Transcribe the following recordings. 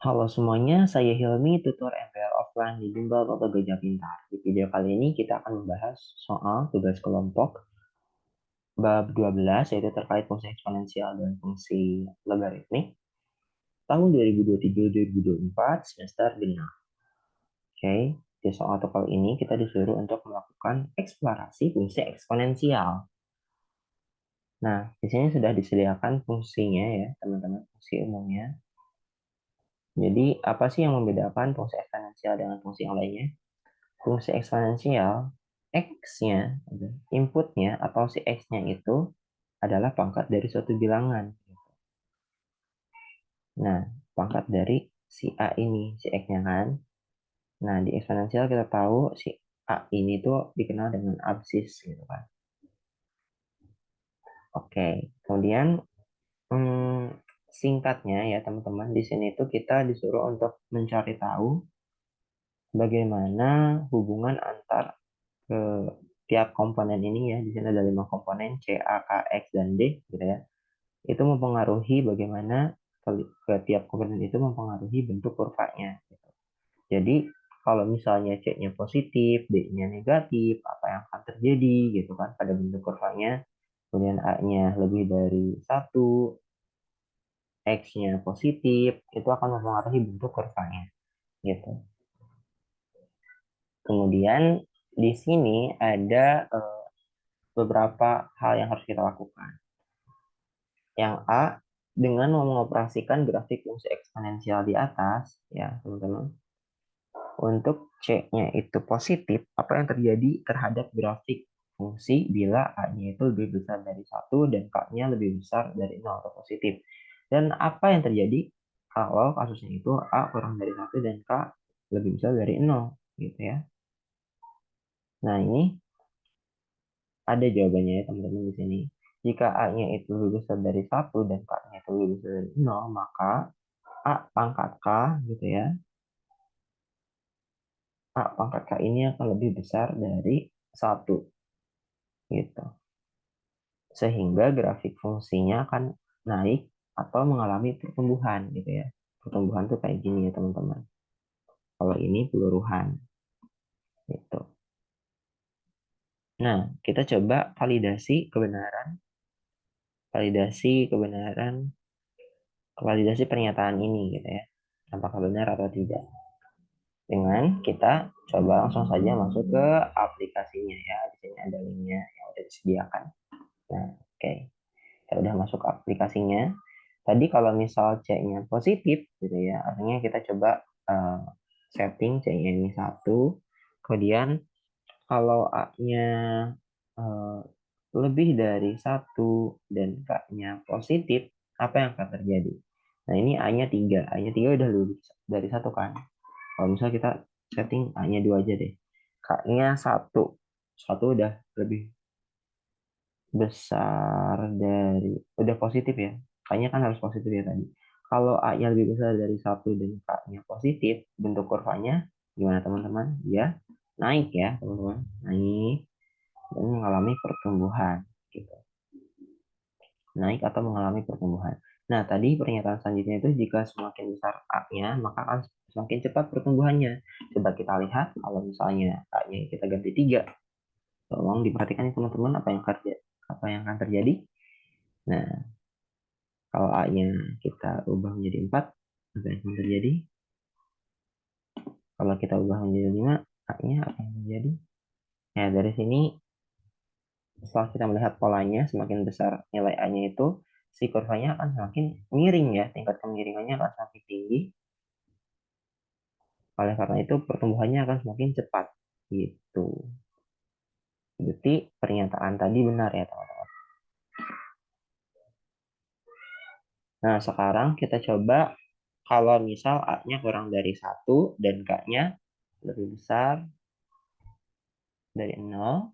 Halo semuanya, saya Hilmi, tutor MPL offline di Bimbel Toto Gajah Pintar. Di video kali ini kita akan membahas soal tugas kelompok bab 12, yaitu terkait fungsi eksponensial dan fungsi logaritmik tahun 2023-2024 semester genap. Oke, di soal atau kali ini kita disuruh untuk melakukan eksplorasi fungsi eksponensial. Nah, di sini sudah disediakan fungsinya ya, teman-teman, fungsi umumnya. Jadi, apa sih yang membedakan fungsi eksponensial dengan fungsi yang lainnya? Fungsi eksponensial, X-nya, inputnya atau si X-nya itu adalah pangkat dari suatu bilangan. Nah, pangkat dari si A ini, si X-nya kan. Nah, di eksponensial kita tahu si A ini tuh dikenal dengan absis gitu kan. Oke, kemudian singkatnya ya teman-teman, di sini tuh kita disuruh untuk mencari tahu bagaimana hubungan antar ke tiap komponen ini ya. Di sini ada 5 komponen C, A, K, X, dan D gitu ya. Itu mempengaruhi bagaimana ke tiap komponen itu mempengaruhi bentuk kurvanya gitu. Jadi kalau misalnya C-nya positif, D-nya negatif, apa yang akan terjadi gitu kan pada bentuk kurvanya. Kemudian A-nya lebih dari 1, X-nya positif, itu akan mempengaruhi bentuk kurvanya gitu. Kemudian di sini ada beberapa hal yang harus kita lakukan. Yang A, dengan mengoperasikan grafik fungsi eksponensial di atas, ya teman-teman, untuk C-nya itu positif, apa yang terjadi terhadap grafik fungsi bila A-nya itu lebih besar dari 1 dan K-nya lebih besar dari 0 atau positif. Dan apa yang terjadi kalau kasusnya itu A kurang dari 1 dan K lebih besar dari 0, gitu ya. Nah, ini ada jawabannya ya teman-teman di sini. Jika A-nya itu lebih besar dari 1 dan K-nya itu lebih besar dari 0, maka A pangkat K gitu ya. A pangkat K ini akan lebih besar dari 1 gitu. Sehingga grafik fungsinya akan naik atau mengalami pertumbuhan gitu ya. Pertumbuhan tuh kayak gini ya teman-teman. Kalau ini peluruhan gitu. Nah, kita coba validasi pernyataan ini gitu ya. Apakah benar atau tidak. Dengan kita coba langsung saja masuk ke aplikasinya ya. Di sini ada linknya yang udah disediakan. Nah, oke. Kita udah masuk ke aplikasinya. Tadi kalau misal C-nya positif gitu ya, artinya kita coba setting C-nya ini 1. Kemudian kalau A-nya uh, lebih dari 1 dan K-nya positif, apa yang akan terjadi? Nah, ini A-nya 3. A-nya 3 udah lebih dari 1 kan? Kalau misalnya kita setting A-nya 2 aja deh. K-nya 1. 1 udah lebih besar dari, udah positif ya. K-nya kan harus positif ya tadi. Kalau A-nya lebih besar dari 1 dan K-nya positif, bentuk kurvanya gimana teman-teman? Dia naik ya teman-teman. Naik dan mengalami pertumbuhan gitu. Naik atau mengalami pertumbuhan. Nah, tadi pernyataan selanjutnya itu jika semakin besar A-nya, maka akan semakin cepat pertumbuhannya. Coba kita lihat kalau misalnya A-nya kita ganti 3. Tolong diperhatikan ya teman-teman apa yang akan terjadi. Nah, kalau A-nya kita ubah menjadi 4, apa yang akan terjadi? Kalau kita ubah menjadi 5, A-nya apa yang terjadi? Nah, dari sini setelah kita melihat polanya, semakin besar nilai A-nya itu, si kurvanya akan semakin miring ya, tingkat kemiringannya akan semakin tinggi. Oleh karena itu, pertumbuhannya akan semakin cepat. Gitu. Jadi, pernyataan tadi benar ya, teman-teman. Nah, sekarang kita coba kalau misal A-nya kurang dari 1 dan K-nya lebih besar dari 0,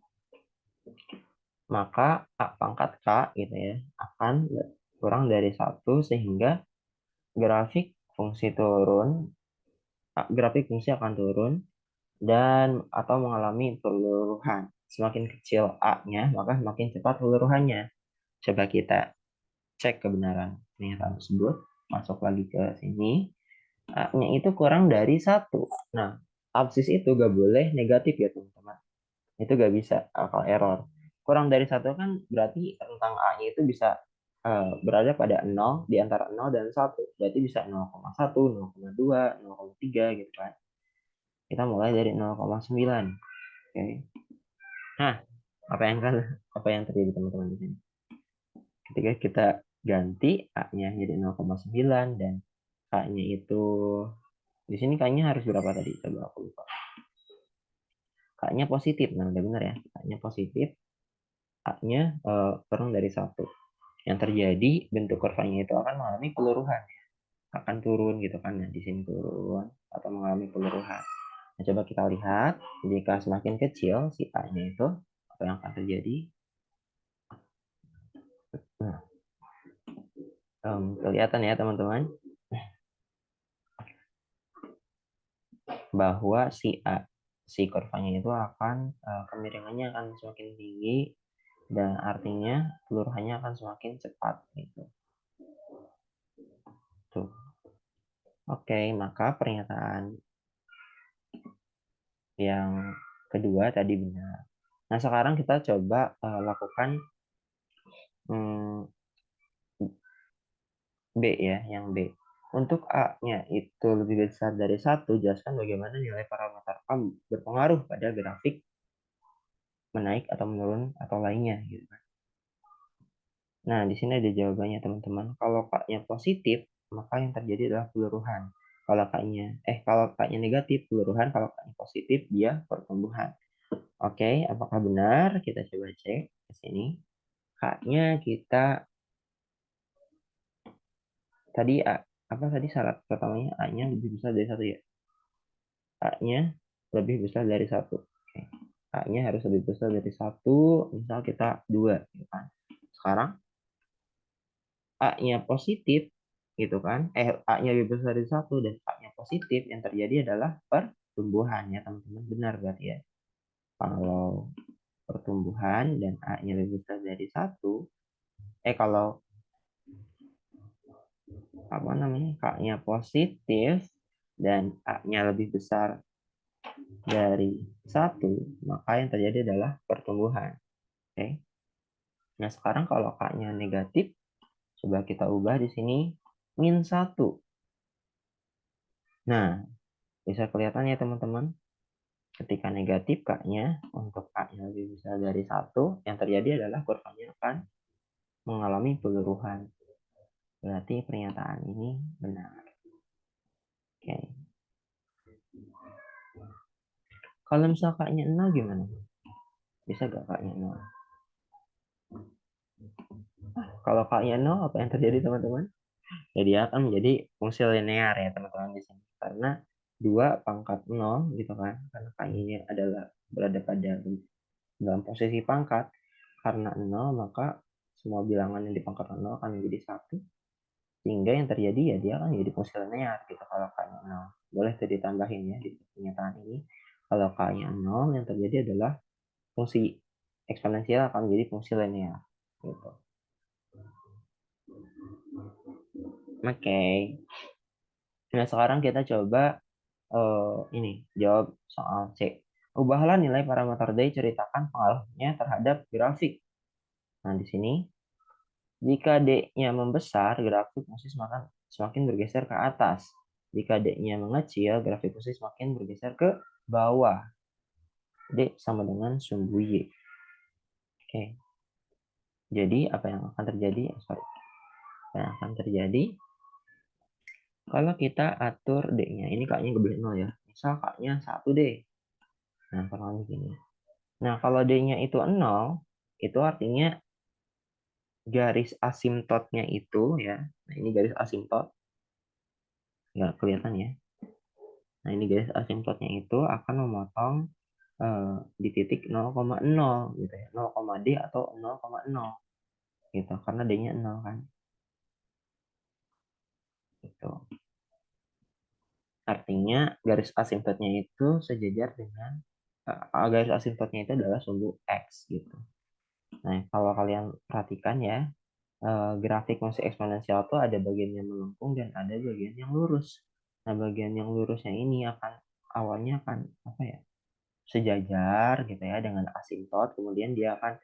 maka A pangkat K gitu ya akan kurang dari 1 sehingga grafik fungsi turun, grafik fungsi akan turun dan atau mengalami peluruhan. Semakin kecil A-nya, maka semakin cepat peluruhannya. Coba kita cek kebenaran pernyataan tersebut. Masuk lagi ke sini. A-nya itu kurang dari 1. Nah, absis itu gak boleh negatif ya teman-teman. Itu gak bisa kalau error. Kurang dari 1 kan berarti rentang A-nya itu bisa berada pada 0 di antara 0 dan 1. Berarti bisa 0,1, 0,2, 0,3 gitu kan. Kita mulai dari 0,9. Oke. Nah, apa yang terjadi teman-teman di sini? Ketika kita ganti A-nya jadi 0,9 dan K-nya itu di sini K-nya harus berapa tadi? Coba aku lupa. K-nya positif. Nah, udah benar ya. K-nya positif. A-nya kurang dari 1. Yang terjadi bentuk kurvanya itu akan mengalami peluruhan. Akan turun gitu kan. Nah, di sini turun atau mengalami peluruhan. Nah, coba kita lihat. Jika semakin kecil si A-nya itu, apa yang akan terjadi? Nah, kelihatan ya teman-teman bahwa si kurvanya itu akan kemiringannya akan semakin tinggi dan artinya peluruhannya akan semakin cepat gitu. Tuh. Oke, maka pernyataan yang kedua tadi benar. Nah, sekarang kita coba lakukan B ya, yang B. Untuk A-nya itu lebih besar dari 1, jelaskan bagaimana nilai parameter A berpengaruh pada grafik menaik atau menurun atau lainnya gitu kan. Nah, di sini ada jawabannya teman-teman. Kalau K-nya positif, maka yang terjadi adalah peluruhan. Kalau K-nya negatif, peluruhan. Kalau K-nya positif, dia pertumbuhan. Oke, apakah benar? Kita coba cek ke sini. K-nya kita tadi apa tadi syarat pertamanya A-nya lebih besar dari 1 ya. A-nya lebih besar dari 1. Oke. A-nya harus lebih besar dari 1, misal kita 2 gitu kan. Sekarang A-nya positif gitu kan. A-nya lebih besar dari 1 dan A-nya positif, yang terjadi adalah pertumbuhan ya teman-teman. Benar berarti ya. Kalau pertumbuhan dan A-nya lebih besar dari 1, kalau apa namanya K-nya positif dan A-nya lebih besar dari 1, maka yang terjadi adalah pertumbuhan. Oke. Nah, sekarang kalau K-nya negatif, coba kita ubah di sini -1. Nah, bisa kelihatan ya teman-teman. Ketika negatif K-nya untuk A-nya lebih besar dari 1, yang terjadi adalah kurvanya akan mengalami peluruhan. Berarti pernyataan ini benar. Oke. Kalau misal K-nya 0 gimana? Bisa gak K-nya 0? Kalau K-nya 0, apa yang terjadi teman-teman? Jadi akan menjadi fungsi linear ya teman-teman di sini. Karena 2 pangkat 0 gitu kan. Karena K-nya ini adalah berada pada dalam posisi pangkat. Karena 0, maka semua bilangan yang di pangkat 0 akan menjadi 1. Sehingga yang terjadi ya dia akan menjadi fungsi linear gitu kalau K-nya 0. Boleh tadi ditambahin ya di pernyataan ini. Kalau K-nya 0, yang terjadi adalah fungsi eksponensial akan menjadi fungsi linear gitu. Oke. Nah, sekarang kita coba ini jawab soal C. Ubahlah nilai parameter D, ceritakan pengaruhnya terhadap grafik. Nah, di sini jika D-nya membesar, grafik fungsi semakin bergeser ke atas. Jika D-nya mengecil, grafik fungsi semakin bergeser ke bawah. D sama dengan sumbu Y. Oke. Jadi apa yang akan terjadi? Apa yang akan terjadi kalau kita atur D-nya? Ini K-nya nggak boleh 0 ya. Misal K-nya 1 D. Nah, kurang lebih gini. Nah, kalau D-nya itu 0, itu artinya garis asimptotnya itu ya. Nah, ini garis asimptot. Nggak kelihatan ya. Nah, ini garis asimptotnya itu akan memotong di titik 0,0 gitu ya. 0, D atau 0,0 gitu. Karena D-nya 0 kan. Gitu. Artinya garis asimptotnya itu sejajar dengan garis asimptotnya itu adalah sumbu X gitu. Nah, kalau kalian perhatikan ya, grafik fungsi eksponensial itu ada bagian yang melengkung dan ada bagian yang lurus. Nah, bagian yang lurusnya ini akan awalnya akan apa ya? Sejajar gitu ya dengan asimtot, kemudian dia akan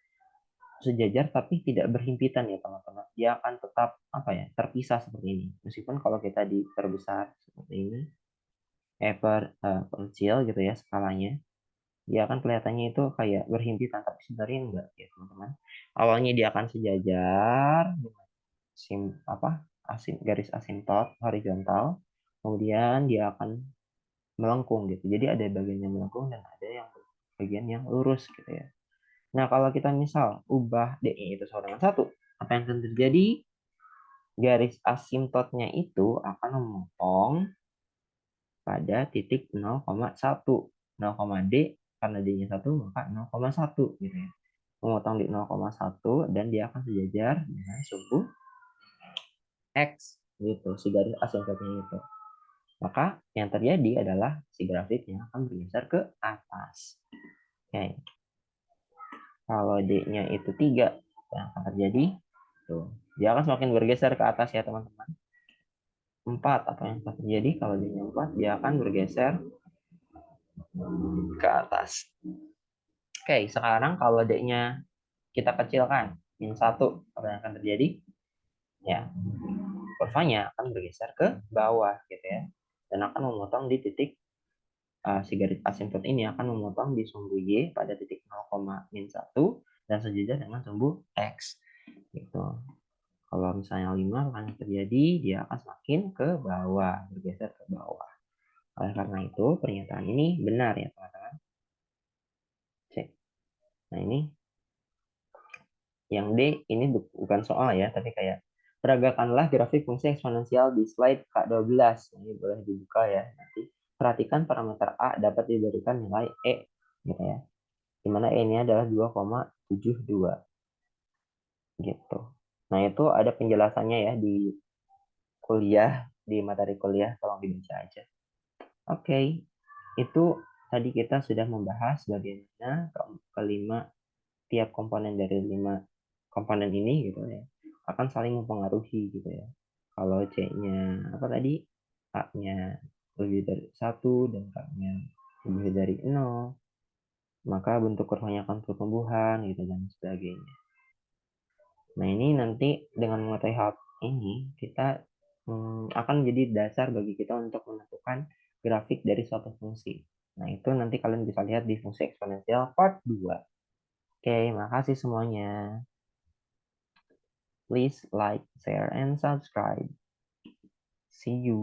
sejajar tapi tidak berhimpitan ya teman-teman. Dia akan tetap apa ya? Terpisah seperti ini. Meskipun kalau kita diperbesar seperti ini, perkecil gitu ya skalanya, dia akan kelihatannya itu kayak berhimpitan tapi sebenarnya enggak ya teman-teman. Awalnya dia akan sejajar garis asimtot horizontal, kemudian dia akan melengkung gitu. Jadi ada bagian yang melengkung dan ada yang bagian yang lurus gitu ya. Nah, kalau kita misal ubah D-nya itu sama dengan 1, apa yang akan terjadi? Garis asimtotnya itu akan memotong pada titik 0,1. 0, D, karena D-nya 1, maka 0,1 gitu ya. Memotong di 0,1 dan dia akan sejajar dengan sumbu X gitu, si garis asimtotnya itu. Maka yang terjadi adalah si grafiknya akan bergeser ke atas. Oke. Kalau D-nya itu 3, yang akan terjadi? Tuh. Dia akan semakin bergeser ke atas ya teman-teman. 4, apa yang akan terjadi? Kalau D-nya 4, dia akan bergeser ke atas. Oke, sekarang kalau D-nya kita kecilkan, -1, apa yang akan terjadi? Ya, kurvanya akan bergeser ke bawah gitu ya. Dan akan memotong di titik si garis asimtot ini akan memotong di sumbu Y pada titik 0,-1 dan sejajar dengan sumbu X gitu. Kalau misalnya 5 akan terjadi, dia akan semakin ke bawah, bergeser ke bawah. Oleh karena itu, pernyataan ini benar ya teman-teman. Cek. Nah ini, yang D ini bukan soal ya, tapi kayak peragakanlah grafik fungsi eksponensial di slide K12. Ini boleh dibuka ya nanti. Perhatikan parameter A dapat diberikan nilai E gitu ya. Di mana E ini adalah 2,72 gitu. Nah, itu ada penjelasannya ya di kuliah, di materi kuliah, tolong dibaca aja. Oke, itu tadi kita sudah membahas bagaimana kelima tiap komponen dari 5 komponen ini gitu ya akan saling mempengaruhi gitu ya. Kalau C-nya apa tadi? A-nya lebih dari 1 dan K-nya lebih dari 0, maka bentuk kurvanya akan pertumbuhan gitu dan sebagainya. Nah, ini nanti dengan mengetahui hal ini, kita akan menjadi dasar bagi kita untuk menentukan grafik dari suatu fungsi. Nah, itu nanti kalian bisa lihat di fungsi eksponensial part 2. Oke, makasih semuanya. Please like, share, and subscribe. See you.